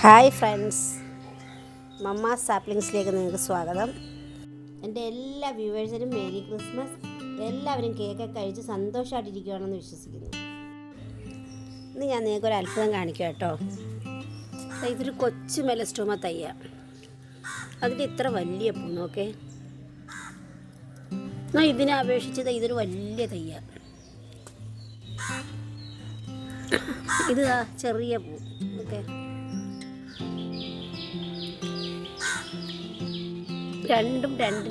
Hi friends, mamma's സാപ്ലിങ്സിലേക്ക് നിങ്ങൾക്ക് സ്വാഗതം. എൻ്റെ എല്ലാ വ്യൂവേഴ്സിനും മേരി ക്രിസ്മസ്. എല്ലാവരും കേക്കൊക്കെ കഴിച്ച് സന്തോഷമായിട്ടിരിക്കുകയാണെന്ന് വിശ്വസിക്കുന്നു. ഇന്ന് ഞാൻ നിങ്ങൾക്ക് ഒരു അത്ഭുതം കാണിക്കാം കേട്ടോ. ഇതൊരു കൊച്ചു മെലസ്റ്റോമ തയ്യ, അതിൻ്റെ ഇത്ര വലിയ പൂ നോക്കേ. ഇതിനെ അപേക്ഷിച്ചത് ഇതൊരു വലിയ തയ്യ. ഇത് ചെറിയ പൂ ഓക്കെ. രണ്ട്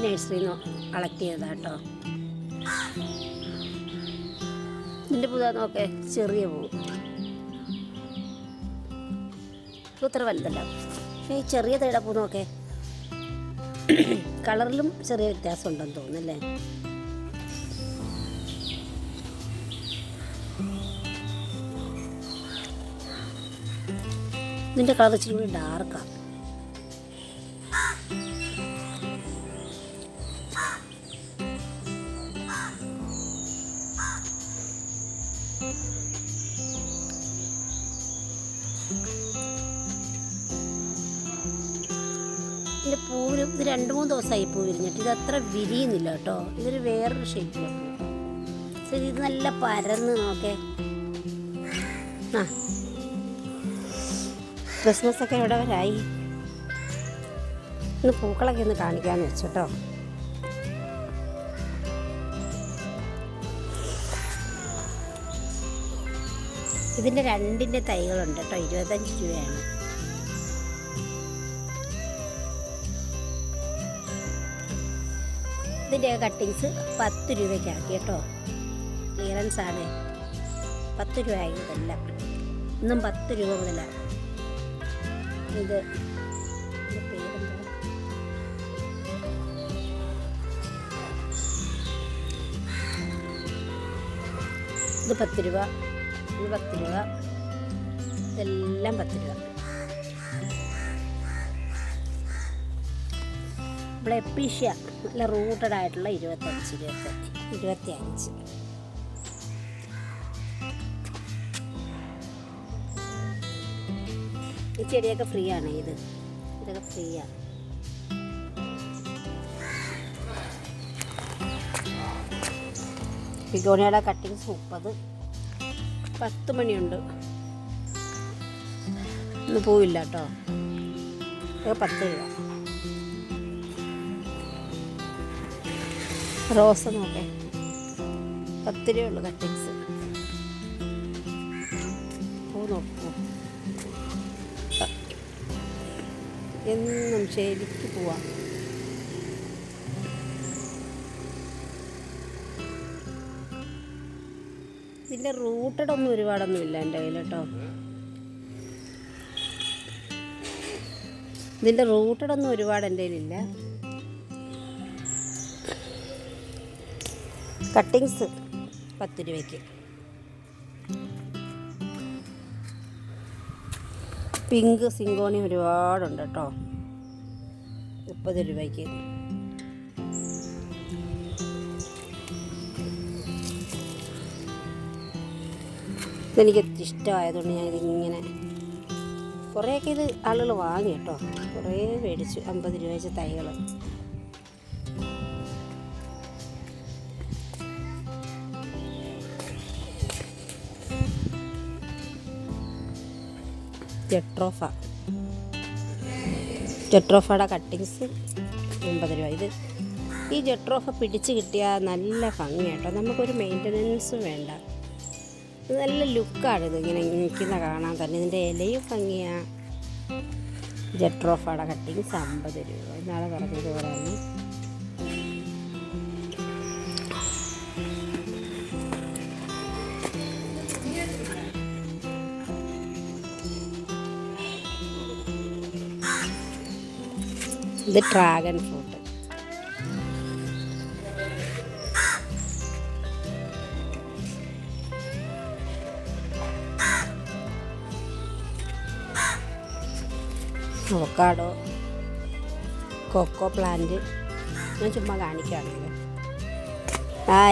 നഴ്സറിയിൽ നിന്ന് കളക്ട് ചെയ്തതാണ് കേട്ടോ. ഇതിൻ്റെ പൂ നോക്കേ, ചെറിയ പൂ. ഇത്ര വലുതല്ല, പക്ഷേ ഈ ചെറിയ തേട പൂ നോക്കേ, കളറിലും ചെറിയ വ്യത്യാസം ഉണ്ടെന്ന് തോന്നുന്നല്ലേ. ഇതിൻ്റെ കളർ ഇച്ചിരി കൂടി ഡാർക്കാണ്. ഇതിൻ്റെ പൂവിന് ഇത് 2-3 ദിവസമായി പൂ വിരിഞ്ഞിട്ട് ഇത് അത്ര വിരിയുന്നില്ല കേട്ടോ. ഇതൊരു വേറൊരു ഷേപ്പിലെ പൂ. ശരി, ഇത് നല്ല പരന്ന് നോക്കേ. ക്രിസ്മസ് ഒക്കെ ഇവിടെ വരായി. ഇന്ന് പൂക്കളൊക്കെ ഒന്ന് കാണിക്കാമെന്ന് വെച്ചോട്ടോ. ഇതിൻ്റെ 2 തൈകളുണ്ട് കേട്ടോ. 25 രൂപയാണ്. ഇതിൻ്റെ കട്ടിങ്സ് 10 രൂപയ്ക്കാക്കി കേട്ടോ. ക്ലിയറൻസ് ആണ്. 10 രൂപ ആയി ഇതെല്ലാം. ഇന്നും 10 രൂപ മുതലാണ്. ഇത് പേരെന്താ, ഇത് 10 രൂപ, ഇത് 10 രൂപ, ഇതെല്ലാം 10 രൂപ. ബ്ലെപ്പീഷ്യ നല്ല റൂട്ടഡ് ആയിട്ടുള്ള 25. ഈ ചെടിയൊക്കെ ഫ്രീ ആണ്. ഇതൊക്കെ ഫ്രീയാണ്. പിഗോണിയുടെ കട്ടിങ്സ് 30. 10 മണിയുണ്ട്. ഇന്ന് പോവില്ല കേട്ടോ. ഇതൊക്കെ 10 രൂപ. റോസ് നോക്കേ, 10 രൂപയുള്ളൂ കട്ടിങ്സ്. പൂ നോക്കൂ, എന്നും ശരിക്ക് പോവാം. ഇതിൻ്റെ റൂട്ടഡൊന്നും ഒരുപാടൊന്നും ഇല്ല എൻ്റെ കയ്യിൽ കേട്ടോ. ഇതിൻ്റെ റൂട്ടഡൊന്നും ഒരുപാട് എൻ്റെ കയ്യിലില്ല. കട്ടിങ്സ് 10 രൂപയ്ക്ക്. പിങ്ക് സിങ്കോണി ഒരുപാടുണ്ട് കേട്ടോ. 30 രൂപയ്ക്ക്. ഇതെനിക്ക് ഇഷ്ടമായതുകൊണ്ട് ഞാനിതിങ്ങനെ കുറേയൊക്കെ ഇത് ആളുകൾ വാങ്ങി കേട്ടോ. കുറേ മേടിച്ചു. 50 രൂപ വെച്ച തൈകൾ. ജെട്രോഫയുടെ കട്ടിങ്സ് 80 രൂപ. ഈ ജെട്രോഫ പിടിച്ച് കിട്ടിയാൽ നല്ല ഭംഗിയാട്ടോ. നമുക്കൊരു മെയിൻ്റനൻസും വേണ്ട. ഇത് നല്ല ലുക്കാണിത് ഇങ്ങനെ നിൽക്കുന്ന കാണാൻ തന്നെ. ഇതിൻ്റെ ഇലയും ഭംഗിയാണ്. ജെട്രോഫയുടെ കട്ടിങ്സ് 50 രൂപ. ഇന്നാളെ പറഞ്ഞതുപോലെ തന്നെ. ഇത് dragon fruit. Avocado, cocoa plant. ഞാൻ ചുമ്മാ കാണിക്കുകയാണെങ്കിൽ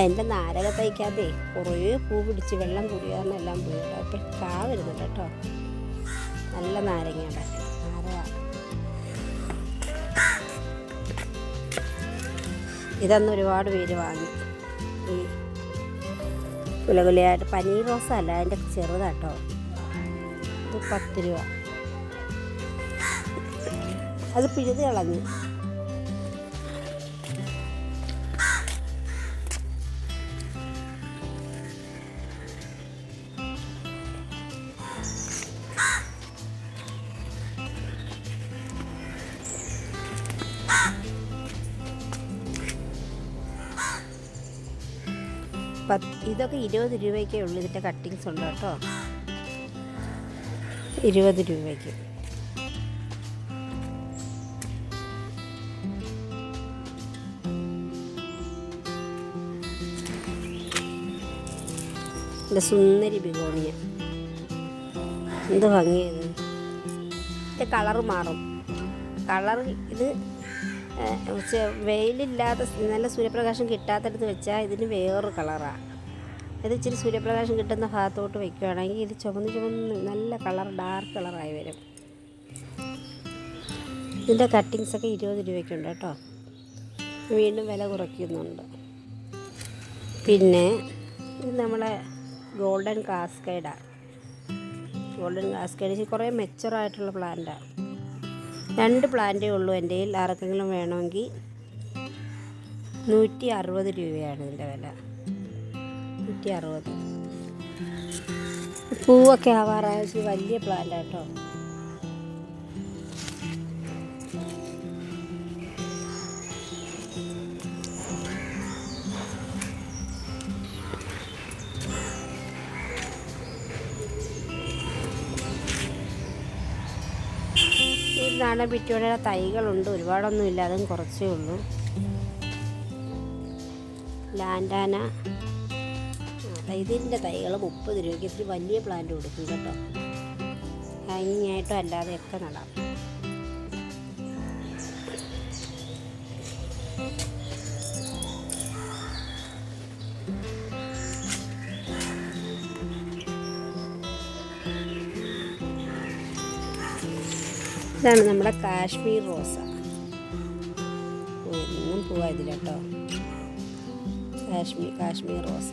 എൻ്റെ നാരക തൈക്കാതെ കുറേ പൂ പിടിച്ച് വെള്ളം കുടിയാന്നെല്ലാം പോയി. അപ്പോൾ കാ വരുന്നുണ്ട് കേട്ടോ. നല്ല നാരങ്ങയുടെ ഇതന്ന് ഒരുപാട് പേര് വാങ്ങി. ഈ കുലകുലയായിട്ട് പനീർ റോസ അല്ല, അതിൻ്റെ ചെറുതാട്ടോ. ഇത് 10 രൂപ. അത് പിഴുത് കളഞ്ഞു. ഇതൊക്കെ 20 രൂപയ്ക്കേ ഉള്ളൂ. ഇതിൻ്റെ കട്ടിങ്സ് ഉണ്ട് കേട്ടോ, 20 രൂപയ്ക്ക്. എൻ്റെ സുന്ദരി ബിഗോണിയ, എന്ത് ഭംഗിയത്. ഇതിൻ്റെ കളറ് മാറും. ഇത് വെയിലില്ലാത്ത നല്ല സൂര്യപ്രകാശം കിട്ടാത്തടുത്ത് വെച്ചാൽ ഇതിന് വേറൊരു കളറാണ്. ഇത് ഇച്ചിരി സൂര്യപ്രകാശം കിട്ടുന്ന ഭാഗത്തോട്ട് വയ്ക്കുകയാണെങ്കിൽ ഇത് ചുവന്ന് നല്ല കളർ, ഡാർക്ക് കളറായി വരും. ഇതിൻ്റെ കട്ടിങ്സൊക്കെ 20 രൂപയ്ക്കുണ്ട് കേട്ടോ. വീണ്ടും വില കുറയ്ക്കുന്നുണ്ട്. പിന്നെ ഇത് നമ്മളെ ഗോൾഡൻ കാസ്കേഡാണ്. ഗോൾഡൻ കാസ്കേഡ് കുറേ മെച്ചുറായിട്ടുള്ള പ്ലാന്റാണ്. 2 പ്ലാന്റേ ഉള്ളൂ എൻ്റെ കയ്യിൽ. ആർക്കെങ്കിലും വേണമെങ്കിൽ 160 രൂപയാണ് ഇതിൻ്റെ വില. 160. പൂവൊക്കെ ആവാറായ വലിയ പ്ലാന്റാണ് കേട്ടോ. ഈ നാടൻ പിറ്റോണയുടെ തൈകളുണ്ട്, ഒരുപാടൊന്നും ഇല്ല, അതും കുറച്ചേ ഉള്ളൂ. ലാൻഡാന, ഇതിൻ്റെ തൈകൾ 30 രൂപയ്ക്ക്. ഇത്തിരി വലിയ പ്ലാന്റ് കൊടുക്കും കേട്ടോ. ഹാങ്ങിങ് ആയിട്ടോ അല്ലാതെയൊക്കെ നടാം. ഇതാണ് നമ്മുടെ കാശ്മീർ റോസ. എന്നും പോവാ ഇതിൽ കേട്ടോ. കാശ്മീർ റോസ.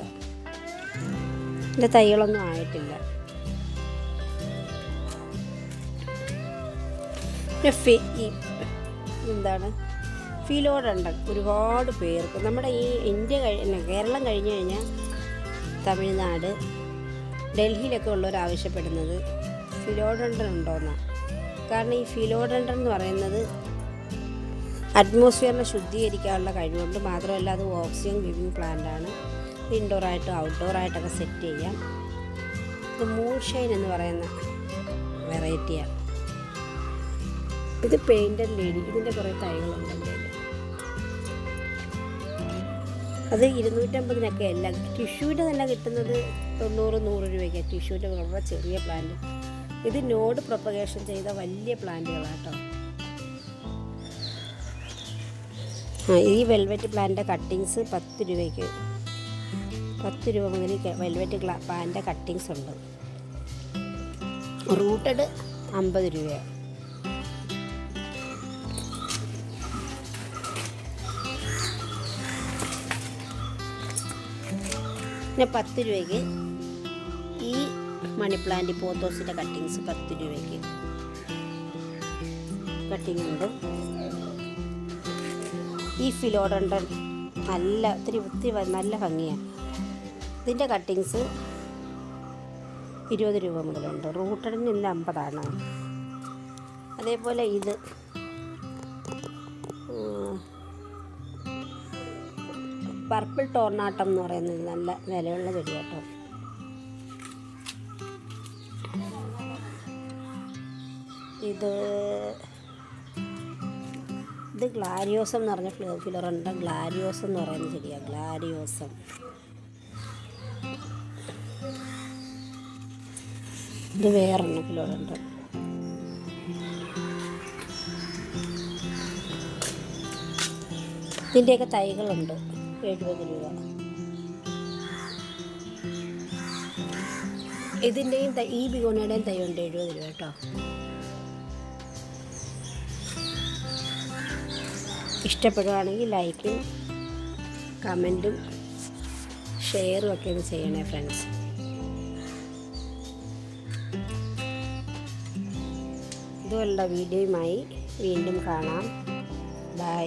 ഇതിൻ്റെ തൈകളൊന്നും ആയിട്ടില്ല. എന്താണ് ഫിലോഡണ്ടൻ. ഒരുപാട് പേർക്ക് നമ്മുടെ ഈ കേരളം കഴിഞ്ഞ് കഴിഞ്ഞാൽ തമിഴ്നാട്, ഡൽഹിയിലൊക്കെ ഉള്ളവർ ആവശ്യപ്പെടുന്നത് ഫിലോഡണ്ടൻ ഉണ്ടോയെന്നാണ്. കാരണം ഈ ഫിലോഡണ്ടൻ എന്ന് പറയുന്നത് അറ്റ്മോസ്ഫിയറിനെ ശുദ്ധീകരിക്കാനുള്ള കഴിവുണ്ട്. മാത്രമല്ല അത് ഓക്സിജൻ ഗിവിങ് പ്ലാന്റാണ്. ഇൻഡോറായിട്ടും ഔട്ട്ഡോറായിട്ടൊക്കെ സെറ്റ് ചെയ്യാം. ഇത് മൂൺഷൈൻ എന്ന് പറയുന്ന വെറൈറ്റിയാണ്. ഇത് പെയിൻറ്റഡ് ലേഡി. ഇതിൻ്റെ കുറേ തൈകളുണ്ട് എൻ്റെ കയ്യിൽ. അത് 250-നൊക്കെ എല്ലാം. ടിഷ്യൂവിൻ്റെ തന്നെ കിട്ടുന്നത് 90-100 രൂപയ്ക്ക്. ടിഷ്യൂവിൻ്റെ വളരെ ചെറിയ പ്ലാന്റ്. ഇത് നോഡ് പ്രൊപ്പഗേഷൻ ചെയ്ത വലിയ പ്ലാന്റുകളാട്ടോ. ഈ വെൽവെറ്റ് പ്ലാന്റിൻ്റെ കട്ടിങ്സ് 10 രൂപയ്ക്ക്. 10 രൂപ മുതൽ വെൽവെറ്റ് പ്ലാന്റിൻ്റെ കട്ടിങ്സ് ഉണ്ട്. റൂട്ടഡ് 50 രൂപയാണ്. പിന്നെ 10 രൂപയ്ക്ക് ഈ മണി പ്ലാന്റ് പോത്തോസിൻ്റെ കട്ടിങ്സ് 10 രൂപയ്ക്ക് കട്ടിങ് ഉണ്ട്. ഈ ഫിലോഡണ്ടൻ ഒത്തിരി നല്ല ഭംഗിയാണ്. ഇതിൻ്റെ കട്ടിങ്സ് 20 രൂപ മുതലുണ്ട്. റൂട്ടഡിന് ഇന്ന് 50 അതേപോലെ ഇത് പർപ്പിൾ ടോർണാട്ടം എന്ന് പറയുന്നത് നല്ല വിലയുള്ള ചെടിയാട്ടോ. ഇത് ഗ്ലാരിയോസം എന്ന് പറഞ്ഞ ഫിലോഡണ്ടൻ. ഗ്ലാരിയോസം എന്ന് പറയുന്ന ചെടിയാണ്. ഗ്ലാരിയോസം. ഇത് വേറൊന്നും ഫിലോഡണ്ടൻ. ഇതിൻ്റെയൊക്കെ തൈകളുണ്ട് 70 രൂപ. ഇതിൻ്റെയും ഈ ബിഗോണിയുടെയും തൈ ഉണ്ട് 70 രൂപ കേട്ടോ. ഇഷ്ടപ്പെടുകയാണെങ്കിൽ ലൈക്കും കമൻറ്റും ഷെയറും ഒക്കെ ഒന്ന് ചെയ്യണേ ഫ്രണ്ട്സ്. ഇതുപോലുള്ള വീഡിയോയുമായി വീണ്ടും കാണാം. ബൈ.